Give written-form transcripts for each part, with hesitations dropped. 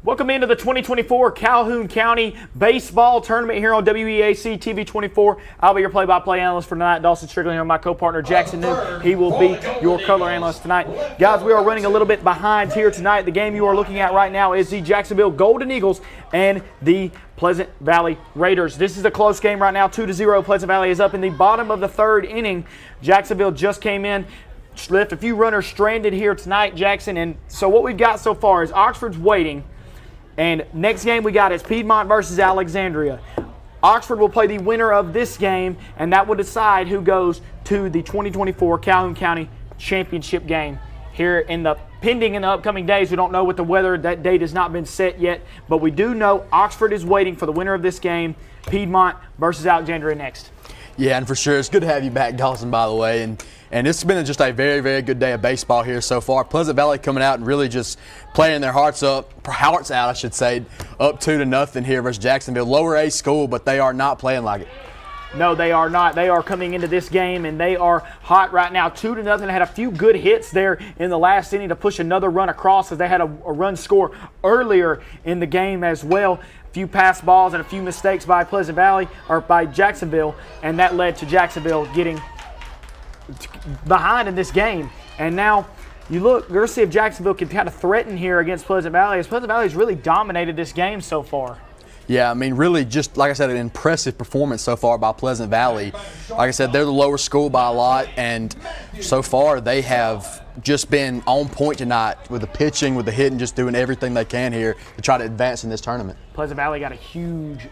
Welcome into the 2024 Calhoun County Baseball Tournament here on WEAC TV24. I'll be your play-by-play analyst for tonight. Dawson Strickland here with my co-partner Jackson New. He will be your color analyst tonight. Guys, we are running a little bit behind here tonight. The game you are looking at right now is the Jacksonville Golden Eagles and the Pleasant Valley Raiders. This is a close game right now, 2-0. Pleasant Valley is up in the bottom of the third inning. Jacksonville just came in, left a few runners stranded here tonight, Jackson. And so what we've got so far is Oxford's waiting. And next game we got is Piedmont versus Alexandria. Oxford will play the winner of this game, and that will decide who goes to the 2024 Calhoun County Championship game here in the upcoming days. We don't know what the weather, that date has not been set yet, but we do know Oxford is waiting for the winner of this game, Piedmont versus Alexandria next. Yeah, and for sure, it's good to have you back, Dawson, by the way. And it's been just a very, very good day of baseball here so far. Pleasant Valley coming out and really just playing their hearts out, up 2-0 here versus Jacksonville. Lower A school, but they are not playing like it. No, they are not. They are coming into this game, and they are hot right now, 2-0. They had a few good hits there in the last inning to push another run across, as they had a run score earlier in the game as well. A few pass balls and a few mistakes by Pleasant Valley, or by Jacksonville, and that led to Jacksonville getting behind in this game. And now you look, we're going to see if Jacksonville can kind of threaten here against Pleasant Valley, as Pleasant Valley has really dominated this game so far. Yeah, I mean, really, just like I said, an impressive performance so far by Pleasant Valley. Like I said, they're the lower school by a lot, and so far they have just been on point tonight with the pitching, with the hitting, just doing everything they can here to try to advance in this tournament. Pleasant Valley got a huge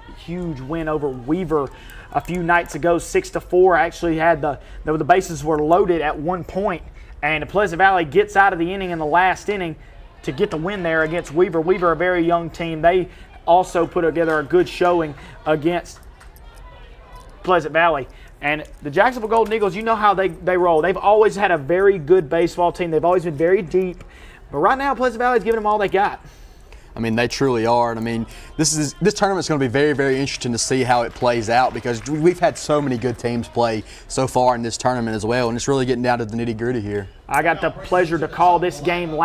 win over Weaver a few nights ago, 6-4. Actually had the bases were loaded at one point, and Pleasant Valley gets out of the inning in the last inning to get the win there against Weaver. Weaver, a very young team. They also put together a good showing against Pleasant Valley. And the Jacksonville Golden Eagles, you know how they roll. They've always had a very good baseball team. They've always been very deep. But right now, Pleasant Valley's giving them all they got. I mean, they truly are. And I mean, this tournament's going to be very, very interesting to see how it plays out, because we've had so many good teams play so far in this tournament as well, and it's really getting down to the nitty-gritty here. I got the pleasure to call this game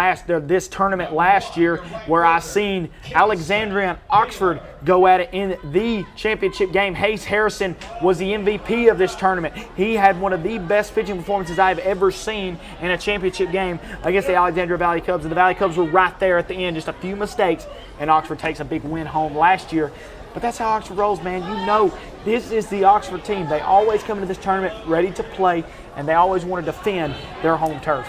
this tournament last year, where I seen Alexandria and Oxford go at it in the championship game. Hayes Harrison was the MVP of this tournament. He had one of the best pitching performances I've ever seen in a championship game against the Alexandria Valley Cubs. And the Valley Cubs were right there at the end, just a few mistakes, and Oxford takes a big win home last year. But that's how Oxford rolls, man. You know, this is the Oxford team. They always come into this tournament ready to play, and they always want to defend their home turf.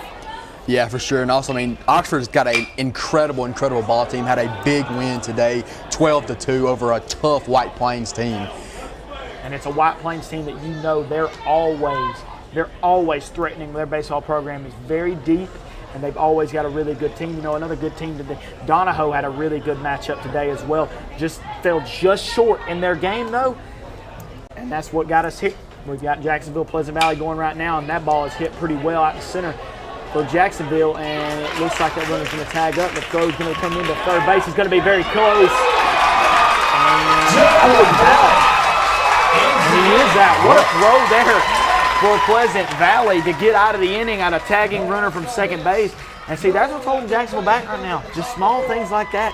Yeah, for sure. And also, I mean, Oxford's got an incredible ball team. Had a big win today, 12-2 over a tough White Plains team. And it's a White Plains team that you know they're always threatening. Their baseball program is very deep, and they've always got a really good team. You know, another good team today, Donahoe had a really good matchup today as well. Just fell just short in their game, though, and that's what got us hit. We've got Jacksonville, Pleasant Valley going right now, and that ball is hit pretty well out the center for Jacksonville, and it looks like that runner's going to tag up. The throw's going to come into third base. It's going to be very close. And he is out. What a throw there for Pleasant Valley to get out of the inning on a tagging runner from second base. And see, that's what's holding Jacksonville back right now. Just small things like that.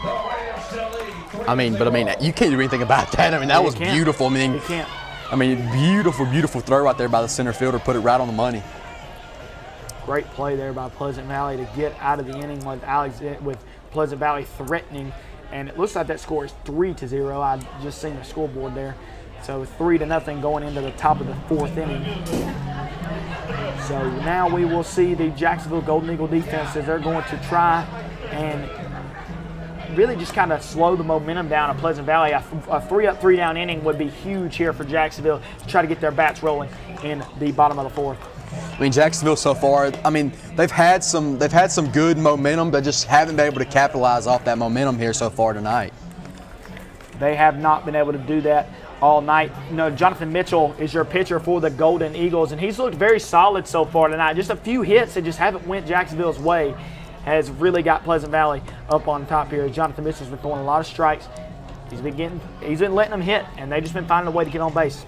I mean, you can't do anything about that. I mean, that was beautiful. You can't. I mean, beautiful throw right there by the center fielder. Put it right on the money. Great play there by Pleasant Valley to get out of the inning with Pleasant Valley threatening. And it looks like that score is 3-0. I just seen the scoreboard there. So 3-0 going into the top of the fourth inning. So now we will see the Jacksonville Golden Eagle defense as they're going to try and really just kind of slow the momentum down at Pleasant Valley. A 3-up, 3-down inning would be huge here for Jacksonville to try to get their bats rolling in the bottom of the fourth. I mean, Jacksonville so far, I mean, they've had some good momentum, but just haven't been able to capitalize off that momentum here so far tonight. They have not been able to do that. all night. You know, Jonathan Mitchell is your pitcher for the Golden Eagles, and he's looked very solid so far tonight. Just a few hits that just haven't went Jacksonville's way has really got Pleasant Valley up on top here. Jonathan Mitchell's been throwing a lot of strikes. He's been letting them hit, and they've just been finding a way to get on base.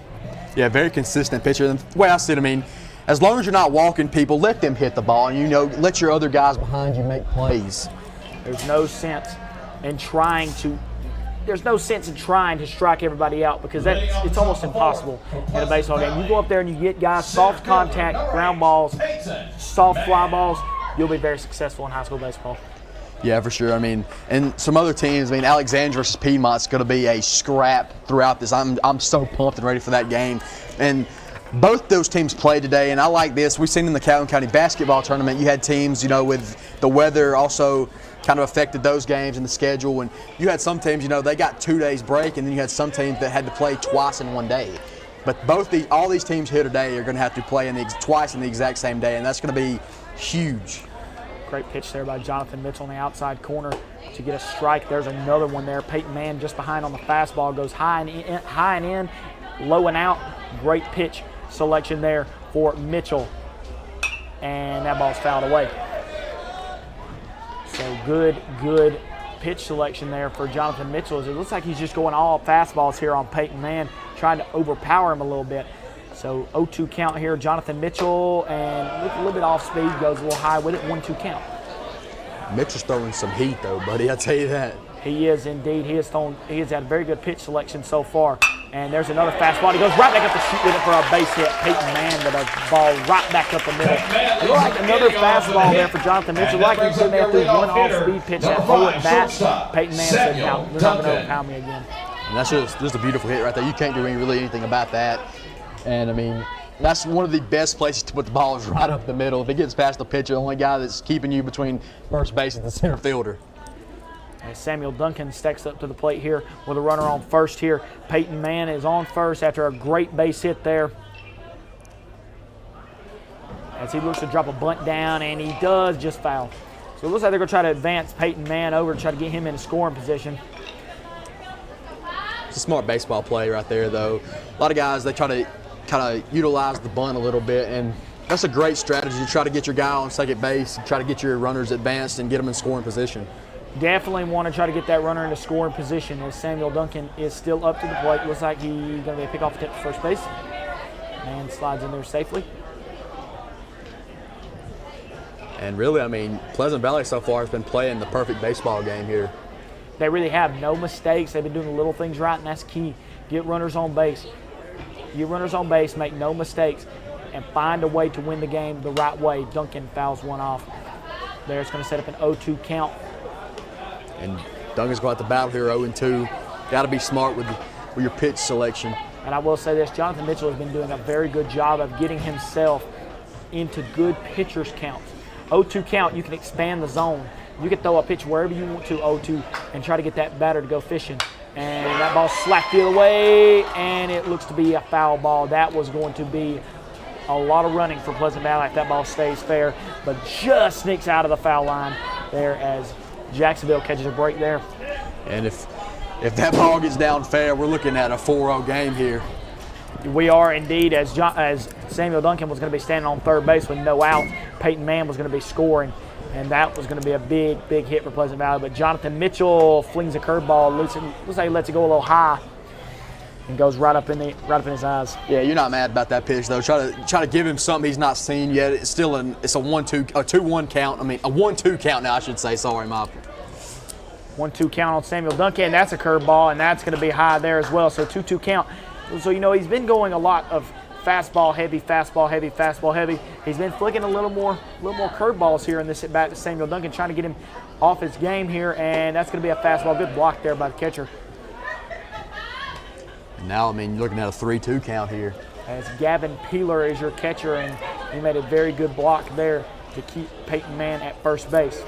Yeah, very consistent pitcher. And the way I see it, I mean, as long as you're not walking people, let them hit the ball, and you know, let your other guys behind you make plays. There's no sense in trying to strike everybody out, because it's almost impossible in a baseball game. You go up there and you get guys soft contact, ground balls, soft fly balls, you'll be very successful in high school baseball. Yeah, for sure. I mean, and some other teams, I mean, Alexandria versus Piedmont's going to be a scrap throughout this. I'm so pumped and ready for that game. And both those teams played today, and I like this. We've seen in the Calhoun County basketball tournament, you had teams, you know, with the weather also kind of affected those games and the schedule. And you had some teams, you know, they got 2 days break, and then you had some teams that had to play twice in one day. But all these teams here today are going to have to play twice in the exact same day, and that's going to be huge. Great pitch there by Jonathan Mitchell on the outside corner to get a strike. There's another one there. Peyton Mann just behind on the fastball, goes high and in, low and out. Great pitch selection there for Mitchell, and that ball's fouled away. So good pitch selection there for Jonathan Mitchell. It looks like he's just going all fastballs here on Peyton Mann, trying to overpower him a little bit. So 0-2 count here, Jonathan Mitchell, and look a little bit off speed, goes a little high with it, 1-2 count. Mitchell's throwing some heat though, buddy, I'll tell you that. He is indeed. He has had a very good pitch selection so far. And there's another fastball. He goes right back up the chute with it for a base hit. Peyton Mann with a ball right back up the middle. It looked like another fastball there for Jonathan Mitchell. Like he said, there through one off-speed pitch that full at bat. Peyton Mann said, "No, they're not going to overpower me again." And that's just a beautiful hit right there. You can't do really anything about that. And I mean, that's one of the best places to put the ball is right up the middle. If it gets past the pitcher, the only guy that's keeping you between first base and the center fielder. As Samuel Duncan steps up to the plate here with a runner on first here. Peyton Mann is on first after a great base hit there. As he looks to drop a bunt down, and he does just foul. So it looks like they're going to try to advance Peyton Mann over to try to get him in a scoring position. It's a smart baseball play right there, though. A lot of guys, they try to kind of utilize the bunt a little bit, and that's a great strategy to try to get your guy on second base and try to get your runners advanced and get them in scoring position. Definitely want to try to get that runner into scoring position as Samuel Duncan is still up to the plate. Looks like he's going to be a pickoff attempt to first base. And slides in there safely. And really, I mean, Pleasant Valley so far has been playing the perfect baseball game here. They really have no mistakes. They've been doing the little things right, and that's key. Get runners on base. Get runners on base, make no mistakes, and find a way to win the game the right way. Duncan fouls one off. There, it's going to set up an 0-2 count. And Duncan's going to have to battle here 0-2. Got to be smart with your pitch selection. And I will say this, Jonathan Mitchell has been doing a very good job of getting himself into good pitcher's counts. 0-2 count, you can expand the zone. You can throw a pitch wherever you want to, 0-2, and try to get that batter to go fishing. And that ball slapped the other way, and it looks to be a foul ball. That was going to be a lot of running for Pleasant Valley if that ball stays fair, but just sneaks out of the foul line there as Jacksonville catches a break there. And if that ball gets down fair, we're looking at a 4-0 game here. We are indeed, as Samuel Duncan was going to be standing on third base with no out. Peyton Mann was going to be scoring, and that was going to be a big hit for Pleasant Valley. But Jonathan Mitchell flings a curveball, looks like he lets it go a little high, and goes right up in his eyes. Yeah, you're not mad about that pitch though. Try to give him something he's not seen yet. It's still a 2-1 count. I mean a 1-2 count now, I should say. Sorry, my 1-2 count on Samuel Duncan. That's a curveball, and that's going to be high there as well. So 2-2 count. So you know he's been going a lot of fastball heavy, fastball heavy, fastball heavy. He's been flicking a little more curveballs here in this at bat to Samuel Duncan, trying to get him off his game here, and that's going to be a fastball. Good block there by the catcher. And now, I mean, you're looking at a 3-2 count here. As Gavin Peeler is your catcher, and he made a very good block there to keep Peyton Mann at first base.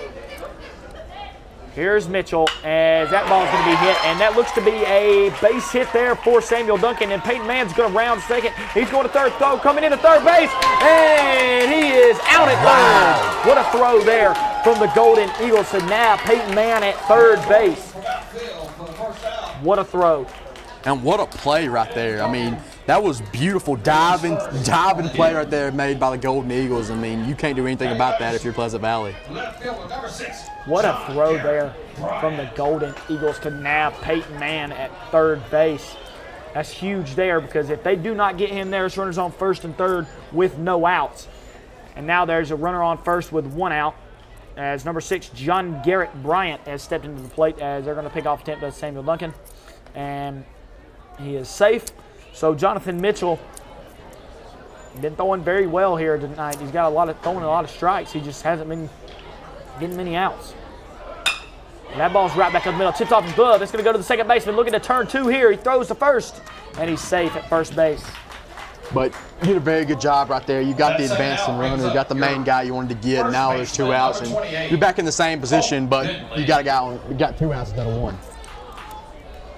Here's Mitchell as that ball is going to be hit, and that looks to be a base hit there for Samuel Duncan, and Peyton Mann's going to round second. He's going to third, throw coming into third base, and he is out at third. What a throw there from the Golden Eagles. So now Peyton Mann at third base. What a throw. And what a play right there. I mean, that was beautiful diving play right there made by the Golden Eagles. I mean, you can't do anything about that if you're Pleasant Valley. What a throw there from the Golden Eagles to nab Peyton Mann at third base. That's huge there, because if they do not get him there, it's runners on first and third with no outs. And now there's a runner on first with one out, as number 6, John Garrett Bryant, has stepped into the plate as they're going to pick off attempt by Samuel Duncan. And he is safe. So Jonathan Mitchell been throwing very well here tonight. He's got throwing a lot of strikes. He just hasn't been getting many outs. And that ball's right back up the middle. Tipped off his glove. It's going to go to the second baseman. Looking to turn 2 here. He throws to first, and he's safe at first base. But you did a very good job right there. You got the advancing runner. You got the main guy you wanted to get. Now there's 2 outs, and you're back in the same position, but you got a guy on. You got 2 outs instead of 1.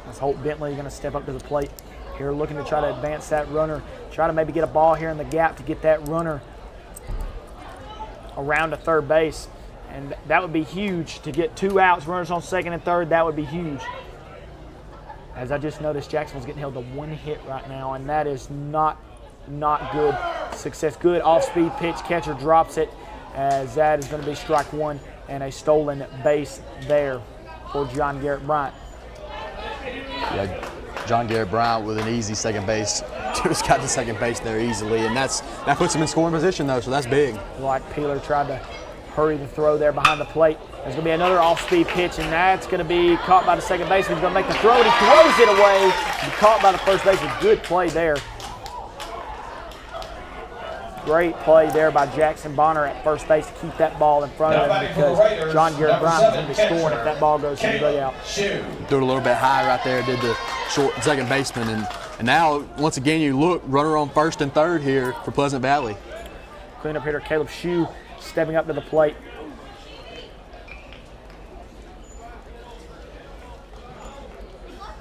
That's Holt Bentley going to step up to the plate here, looking to try to advance that runner. Try to maybe get a ball here in the gap to get that runner around to third base. And that would be huge to get 2 outs, runners on second and third. That would be huge. As I just noticed, Jacksonville's getting held to 1 hit right now, and that is not good success. Good off-speed pitch. Catcher drops it, as that is going to be strike 1 and a stolen base there for John Garrett Bryant. Yeah, John Garrett Bryant with an easy second base. Just got to second base there easily, and that puts him in scoring position though, so that's big. Like Peeler tried to hurry the throw there behind the plate. There's going to be another off-speed pitch, and that's going to be caught by the second baseman. He's going to make the throw, and he throws it away. He's caught by the first baseman. Good play there. Great play there by Jackson Bonner at first base to keep that ball in front of him, because John Garrett Bryant is going to be scoring if that ball goes to the dugout. Threw it a little bit high right there, did the short second baseman, and now once again you look, runner on first and third here for Pleasant Valley. Cleanup hitter Caleb Shue stepping up to the plate.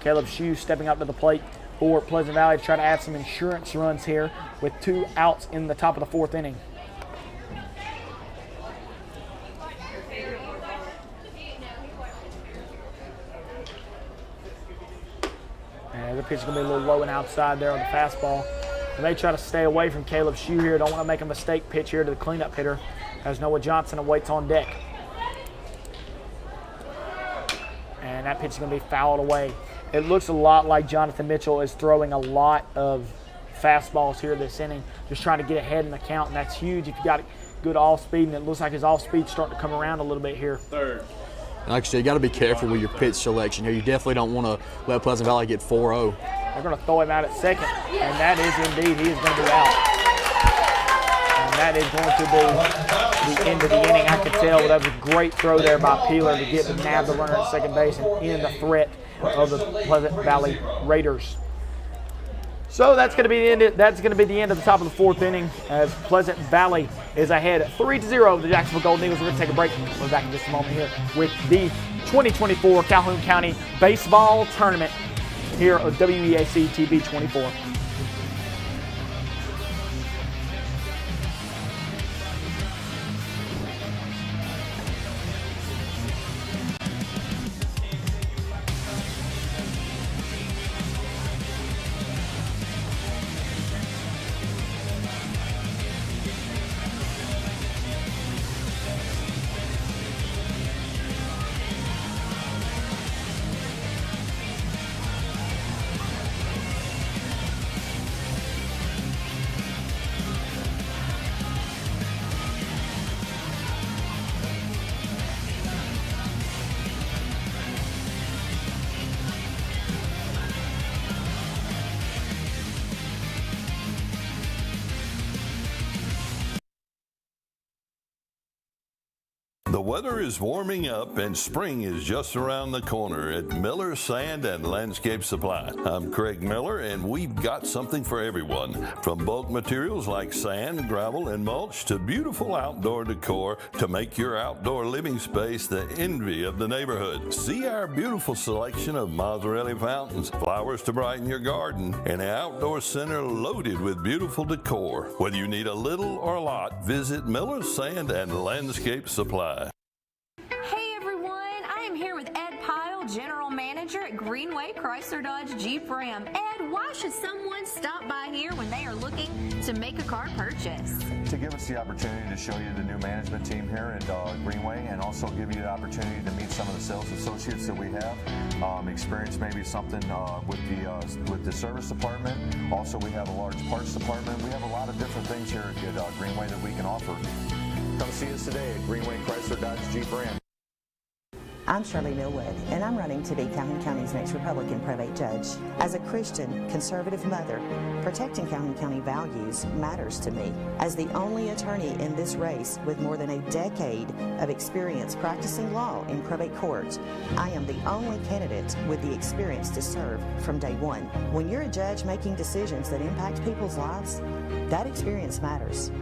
Caleb Shue stepping up to the plate for Pleasant Valley to try to add some insurance runs here with 2 outs in the top of the 4th inning. And the pitch is going to be a little low and outside there on the fastball. And they try to stay away from Caleb Shue here. Don't want to make a mistake pitch here to the cleanup hitter, as Noah Johnson awaits on deck. And that pitch is going to be fouled away. It looks a lot like Jonathan Mitchell is throwing a lot of fastballs here this inning, just trying to get ahead in the count, and that's huge if you got good off-speed, and it looks like his off-speed's starting to come around a little bit here. Third. Like I said, you got to be careful with your pitch selection here. You definitely don't want to let Pleasant Valley get 4-0. They're going to throw him out at second, and that is indeed, he is going to be out. And that is going to be the end of the inning. I could tell that was a great throw there by Peeler to get the nab the runner at second base and end the threat of the Pleasant Valley Raiders. So that's going to be the end. That's going to be the end of the top of the 4th inning, as Pleasant Valley is ahead 3-0 over the Jacksonville Golden Eagles. We're going to take a break. We're back in just a moment here with the 2024 Calhoun County Baseball Tournament here on WEAC TV24. The weather is warming up and spring is just around the corner at Miller Sand and Landscape Supply. I'm Craig Miller, and we've got something for everyone. From bulk materials like sand, gravel, and mulch to beautiful outdoor decor to make your outdoor living space the envy of the neighborhood. See our beautiful selection of Mazzarelli fountains, flowers to brighten your garden, and an outdoor center loaded with beautiful decor. Whether you need a little or a lot, visit Miller Sand and Landscape Supply. Hey everyone, I am here with Ed Pyle, General Manager at Greenway Chrysler Dodge Jeep Ram. Ed, why should someone stop by here when they are looking to make a car purchase? To give us the opportunity to show you the new management team here at Greenway, and also give you the opportunity to meet some of the sales associates that we have, experience maybe something with the service department. Also, we have a large parts department. We have a lot of different things here at Greenway that we can offer. Come see us today at Greenway Chrysler Dodge Jeep Ram. I'm Shirley Millwood, and I'm running to be Calhoun County's next Republican probate judge. As a Christian, conservative mother, protecting Calhoun County values matters to me. As the only attorney in this race with more than a decade of experience practicing law in probate court, I am the only candidate with the experience to serve from day one. When you're a judge making decisions that impact people's lives, that experience matters.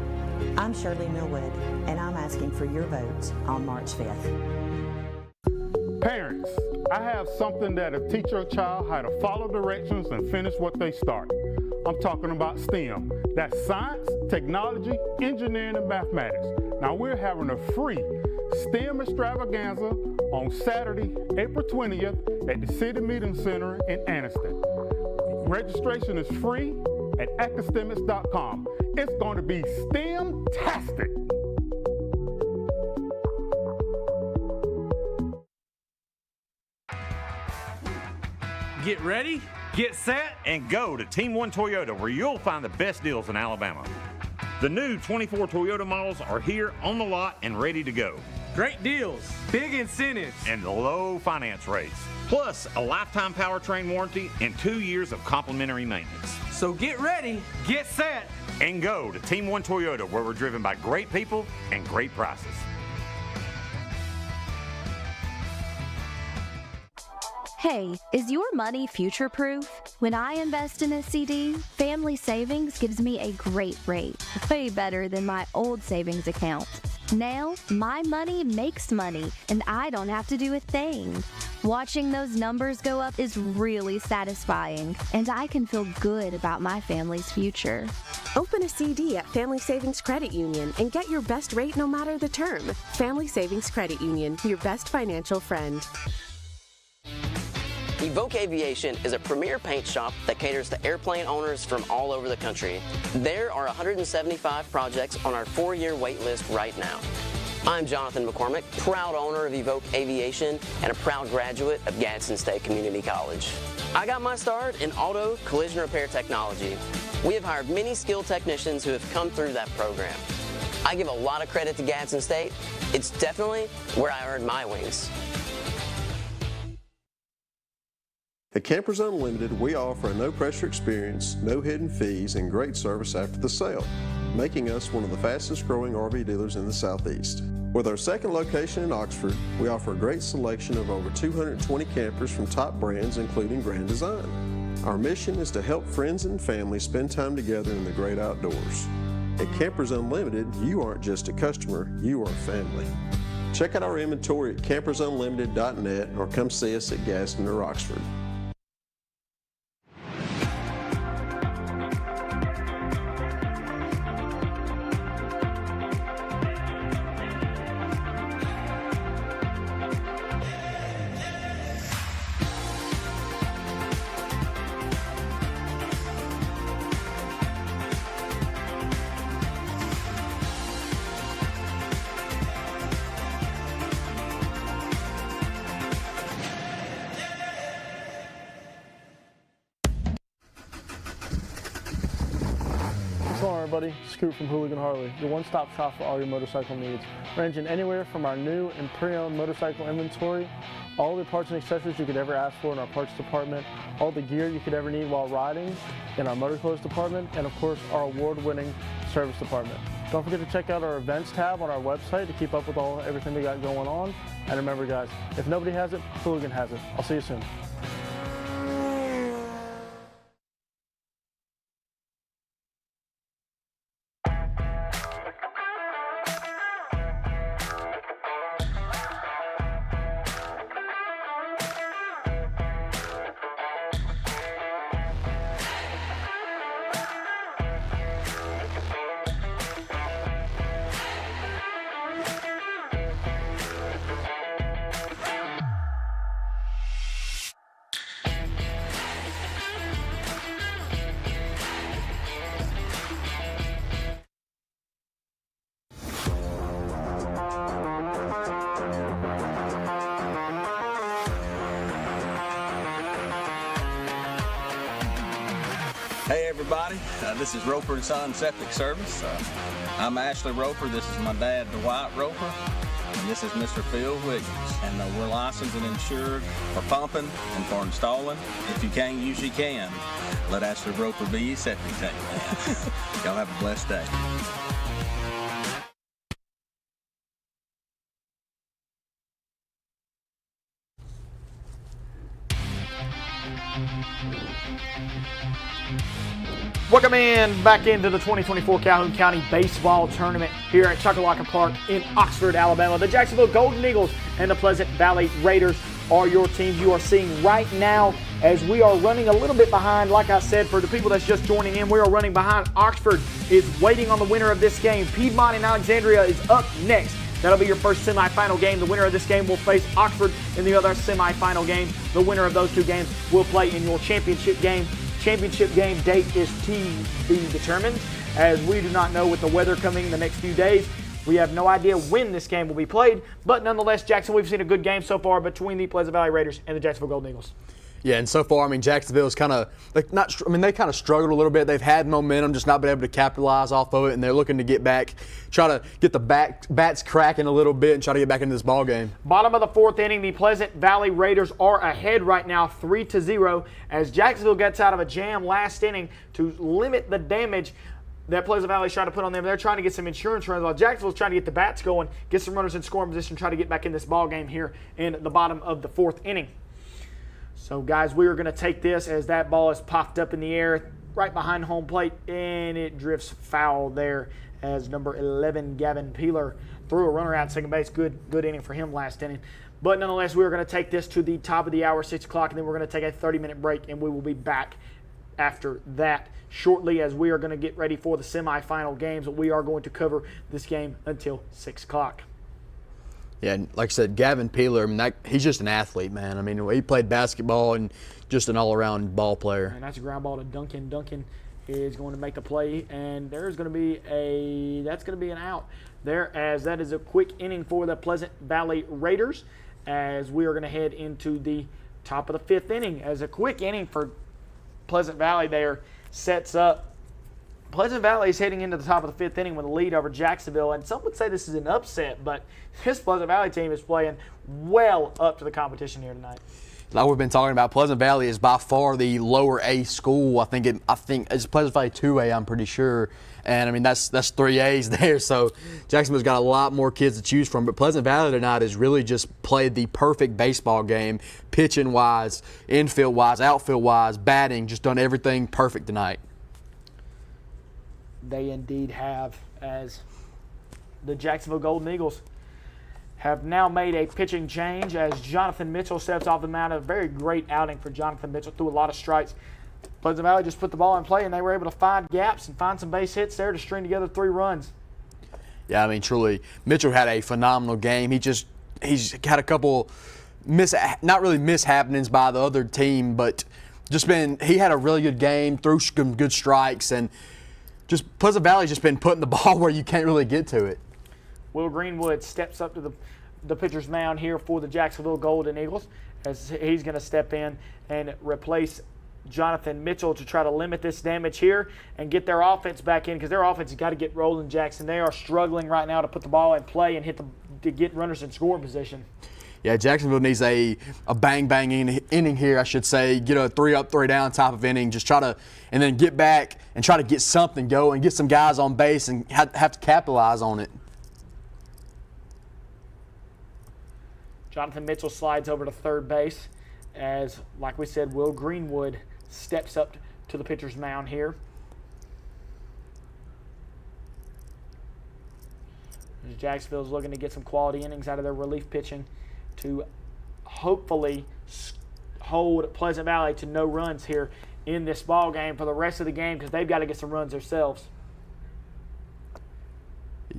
I'm Shirley Millwood, and I'm asking for your vote on March 5th. Parents, I have something that'll teach your child how to follow directions and finish what they start. I'm talking about STEM. That's science, technology, engineering, and mathematics. Now we're having a free STEM extravaganza on Saturday, April 20th at the City Meeting Center in Anniston. Registration is free at academics.com. It's going to be STEM-tastic. Get ready, get set, and go to Team 1 Toyota, where you'll find the best deals in Alabama. The new 24 Toyota models are here on the lot and ready to go. Great deals, big incentives, and low finance rates. Plus a lifetime powertrain warranty and 2 years of complimentary maintenance. So get ready, get set, and go to Team 1 Toyota, where we're driven by great people and great prices. Hey, is your money future-proof? When I invest in a CD, Family Savings gives me a great rate, way better than my old savings account. Now, my money makes money, and I don't have to do a thing. Watching those numbers go up is really satisfying, and I can feel good about my family's future. Open a CD at Family Savings Credit Union and get your best rate no matter the term. Family Savings Credit Union, your best financial friend. Weac Aviation is a premier paint shop that caters to airplane owners from all over the country. There are 175 projects on our 4-year wait list right now. I'm Jonathan McCormick, proud owner of Weac Aviation and a proud graduate of Gadsden State Community College. I got my start in auto collision repair technology. We have hired many skilled technicians who have come through that program. I give a lot of credit to Gadsden State. It's definitely where I earned my wings. At Campers Unlimited, we offer a no-pressure experience, no hidden fees, and great service after the sale, making us one of the fastest-growing RV dealers in the Southeast. With our second location in Oxford, we offer a great selection of over 220 campers from top brands, including Grand Design. Our mission is to help friends and family spend time together in the great outdoors. At Campers Unlimited, you aren't just a customer, you are family. Check out our inventory at campersunlimited.net or come see us at Gadsden or Oxford. Hello everybody, Scoot from Hooligan Harley, your one-stop shop for all your motorcycle needs, ranging anywhere from our new and pre-owned motorcycle inventory, all the parts and accessories you could ever ask for in our parts department, all the gear you could ever need while riding in our motor clothes department, and of course our award-winning service department. Don't forget to check out our events tab on our website to keep up with everything we got going on. And remember guys, if nobody has it, Hooligan has it. I'll see you soon. Hey everybody, this is Roper and Son Septic Service. I'm Ashley Roper, this is my dad Dwight Roper, and this is Mr. Phil Wiggins. And we're licensed and insured for pumping and for installing. If you can't use your can, let Ashley Roper be your septic tank man. Y'all have a blessed day. Welcome back into the 2024 Calhoun County Baseball Tournament here at Choccolocca Park in Oxford, Alabama. The Jacksonville Golden Eagles and the Pleasant Valley Raiders are your teams you are seeing right now as we are running a little bit behind. Like I said, for the people that's just joining in, we are running behind. Oxford is waiting on the winner of this game. Piedmont and Alexandria is up next. That'll be your first semifinal game. The winner of this game will face Oxford in the other semifinal game. The winner of those two games will play in your championship game. Championship game date is to be determined, as we do not know with the weather coming in the next few days. We have no idea when this game will be played, but nonetheless, Jackson, we've seen a good game so far between the Pleasant Valley Raiders and the Jacksonville Golden Eagles. Yeah, and so far, I mean, Jacksonville's kind of they kind of struggled a little bit. They've had momentum, just not been able to capitalize off of it, and they're looking to get back, try to get the bats cracking a little bit and try to get back into this ball game. Bottom of the fourth inning, the Pleasant Valley Raiders are ahead right now, 3-0, as Jacksonville gets out of a jam last inning to limit the damage that Pleasant Valley's trying to put on them. They're trying to get some insurance runs while Jacksonville's trying to get the bats going, get some runners in scoring position, try to get back in this ball game here in the bottom of the fourth inning. So, guys, we are going to take this as that ball is popped up in the air right behind home plate, and it drifts foul there as number 11, Gavin Peeler, threw a runner out second base. Good inning for him last inning. But nonetheless, we are going to take this to the top of the hour, 6 o'clock, and then we're going to take a 30-minute break, and we will be back after that shortly as we are going to get ready for the semifinal games. We are going to cover this game until 6 o'clock. Yeah, and like I said, Gavin Peeler, I mean, he's just an athlete, man. I mean, he played basketball and just an all-around ball player. And that's a ground ball to Duncan. Duncan is going to make the play, and there's going to be an out there, as that is a quick inning for the Pleasant Valley Raiders, as we are going to head into the top of the fifth inning. As a quick inning for Pleasant Valley there sets up. Pleasant Valley is heading into the top of the fifth inning with a lead over Jacksonville, and some would say this is an upset, but this Pleasant Valley team is playing well up to the competition here tonight. Like we've been talking about, Pleasant Valley is by far the lower A school. I think it's Pleasant Valley 2A, I'm pretty sure, and I mean that's 3 A's there. So Jacksonville's got a lot more kids to choose from, but Pleasant Valley tonight has really just played the perfect baseball game, pitching wise, infield wise, outfield wise, batting, just done everything perfect tonight. They indeed have, as the Jacksonville Golden Eagles have now made a pitching change as Jonathan Mitchell steps off the mound. A very great outing for Jonathan Mitchell, threw a lot of strikes. Pleasant Valley just put the ball in play, and they were able to find gaps and find some base hits there to string together 3 runs. Yeah, I mean, truly, Mitchell had a phenomenal game. He's had a couple not really mishappenings by the other team, but he had a really good game, threw some good strikes, and just Pleasant Valley's just been putting the ball where you can't really get to it. Will Greenwood steps up to the pitcher's mound here for the Jacksonville Golden Eagles, as he's going to step in and replace Jonathan Mitchell to try to limit this damage here and get their offense back in, because their offense has got to get rolling, Jackson. They are struggling right now to put the ball in play and to get runners in scoring position. Yeah, Jacksonville needs a bang inning here, I should say. Get a 3 up, 3 down type of inning. Just and then get back and try to get something going, get some guys on base and have to capitalize on it. Jonathan Mitchell slides over to third base as, like we said, Will Greenwood steps up to the pitcher's mound here. Jacksonville's looking to get some quality innings out of their relief pitching to hopefully hold Pleasant Valley to no runs here in this ball game for the rest of the game, because they've got to get some runs themselves.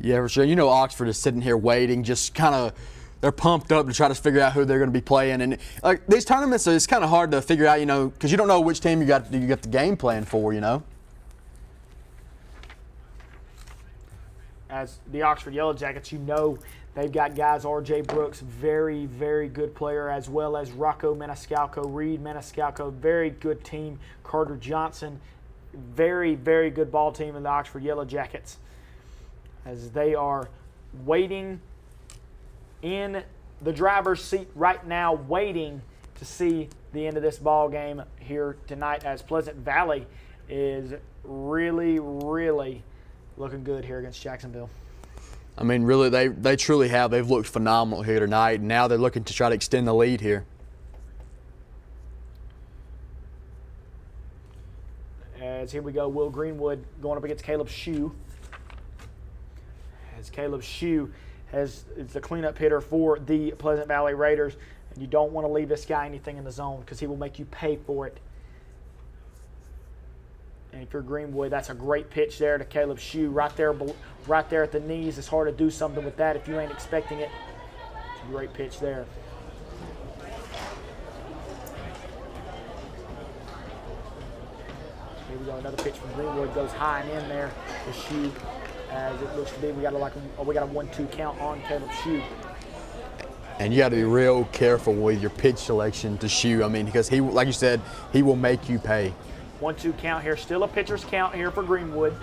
Yeah, for sure. You know, Oxford is sitting here waiting, just kind of they're pumped up to try to figure out who they're going to be playing. And like these tournaments, it's kind of hard to figure out, because you don't know which team you got the game plan for, As the Oxford Yellow Jackets, they've got guys, R.J. Brooks, very, very good player, as well as Rocco Maniscalco, Reed Maniscalco, very good team. Carter Johnson, very, very good ball team in the Oxford Yellow Jackets, as they are waiting in the driver's seat right now, waiting to see the end of this ball game here tonight, as Pleasant Valley is really, really looking good here against Jacksonville. I mean, really, they truly have. They've looked phenomenal here tonight, and now they're looking to try to extend the lead here. As here we go, Will Greenwood going up against Caleb Shue. As Caleb Shue is the cleanup hitter for the Pleasant Valley Raiders. And you don't want to leave this guy anything in the zone because he will make you pay for it. And if you're Greenwood, that's a great pitch there to Caleb Shue right there at the knees. It's hard to do something with that if you ain't expecting it. It's a great pitch there. Here we go, another pitch from Greenwood goes high and in there to Shue. As it looks to be, we got a 1-2 count on Caleb Shue. And you got to be real careful with your pitch selection to Shue. I mean, because he, like you said, he will make you pay. 1-2 count here, still a pitcher's count here for Greenwood.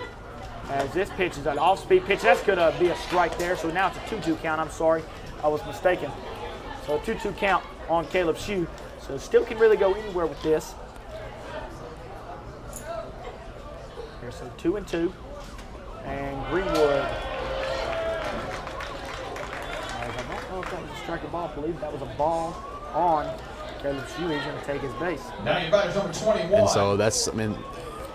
As this pitch is an off-speed pitch, that's going to be a strike there. So now it's a 2-2 count. I'm sorry, I was mistaken. So a 2-2 count on Caleb Shue. So still can really go anywhere with this. Here, so 2-2. And Greenwood. I don't know if that was a strike or ball. I believe that was a ball on Caleb Shue. He's going to take his base. Now your batter's number 21. And so that's, I mean,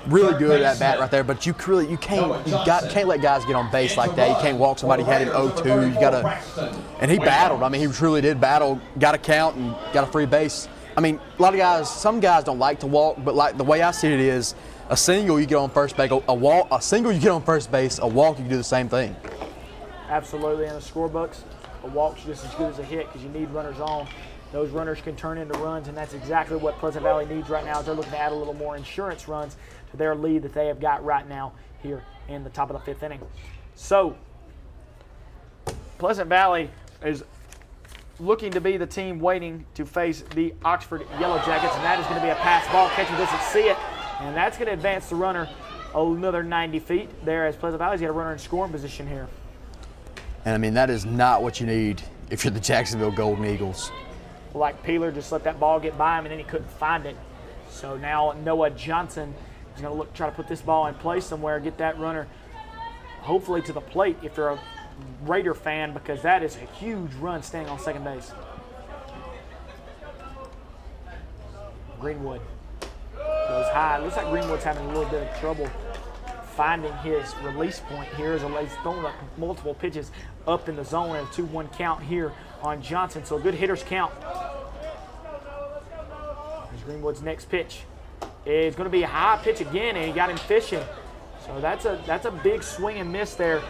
really good at bat right there. But you can't let guys get on base like that. You can't walk somebody who had an 0-2. You gotta, and he battled. I mean, he truly did battle. Got a count and got a free base. I mean, a lot of guys, some guys don't like to walk, but like the way I see it is, a single you get on first base, a single you get on first base, a walk you can do the same thing. Absolutely, in the scorebooks, a walk's just as good as a hit because you need runners on. Those runners can turn into runs, and that's exactly what Pleasant Valley needs right now. As they're looking to add a little more insurance runs to their lead that they have got right now here in the top of the 5th inning. So, Pleasant Valley is looking to be the team waiting to face the Oxford Yellow Jackets, and that is going to be a pass ball. Catcher doesn't see it. And that's going to advance the runner another 90 feet there, as Pleasant Valley's got a runner in scoring position here. And I mean, that is not what you need if you're the Jacksonville Golden Eagles. Like Peeler just let that ball get by him and then he couldn't find it. So now Noah Johnson is going to try to put this ball in play somewhere, get that runner hopefully to the plate if you're a Raider fan, because that is a huge run staying on second base. Greenwood goes high. Looks like Greenwood's having a little bit of trouble finding his release point here, as he's throwing up multiple pitches up in the zone, and a 2-1 count here on Johnson. So a good hitter's count. Here's Greenwood's next pitch. It's going to be a high pitch again, and he got him fishing. So that's a big swing and miss there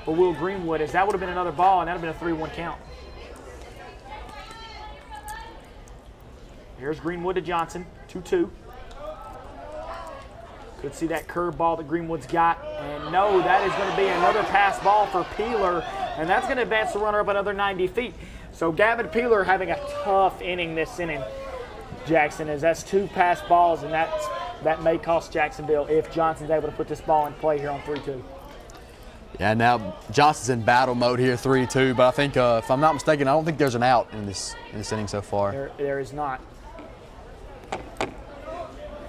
for Will Greenwood, as that would have been another ball, and that would have been a 3-1 count. Here's Greenwood to Johnson, 2-2. Could see that curve ball that Greenwood's got. And no, that is going to be another pass ball for Peeler. And that's going to advance the runner up another 90 feet. So Gavin Peeler having a tough inning this inning, Jackson, as that's 2 pass balls, and that may cost Jacksonville if Johnson's able to put this ball in play here on 3-2. Yeah, now Johnson's in battle mode here, 3-2. But I think, if I'm not mistaken, I don't think there's an out in this inning so far. There is not.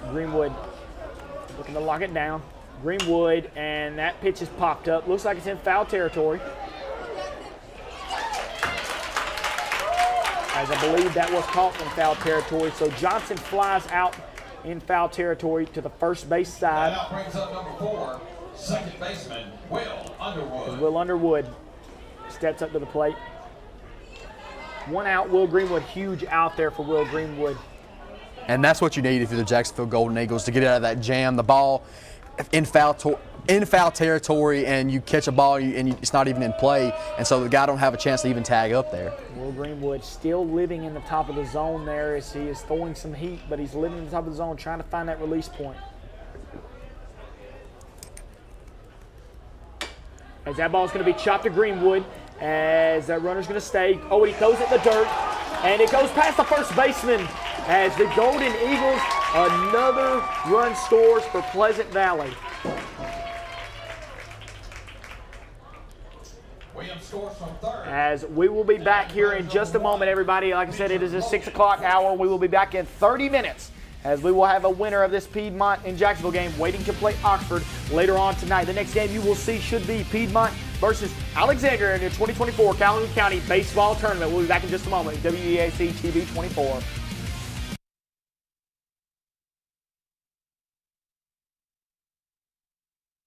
Greenwood looking to lock it down. Greenwood, and that pitch has popped up. Looks like it's in foul territory. As I believe that was caught in foul territory. So Johnson flies out in foul territory to the first base side. That brings up number 4, second baseman, Will Underwood. As Will Underwood steps up to the plate. 1 out, Will Greenwood. Huge out there for Will Greenwood. And that's what you need if you're the Jacksonville Golden Eagles, to get out of that jam. The ball in foul territory, and you catch a ball and it's not even in play, and so the guy don't have a chance to even tag up there. Will Greenwood still living in the top of the zone there, as he is throwing some heat, but he's living in the top of the zone trying to find that release point. As that ball is going to be chopped to Greenwood, as that runner's going to stay. Oh, he throws it in the dirt, and it goes past the first baseman. as the Golden Eagles, another run scores for Pleasant Valley. Williams scores from third. As we will be back here in just a moment, everybody. Like I said, it is a 6 o'clock hour. We will be back in 30 minutes as we will have a winner of this Piedmont and Jacksonville game waiting to play Oxford later on tonight. The next game you will see should be Piedmont versus Alexandria in the 2024 Calhoun County Baseball Tournament. We'll be back in just a moment. WEAC TV 24.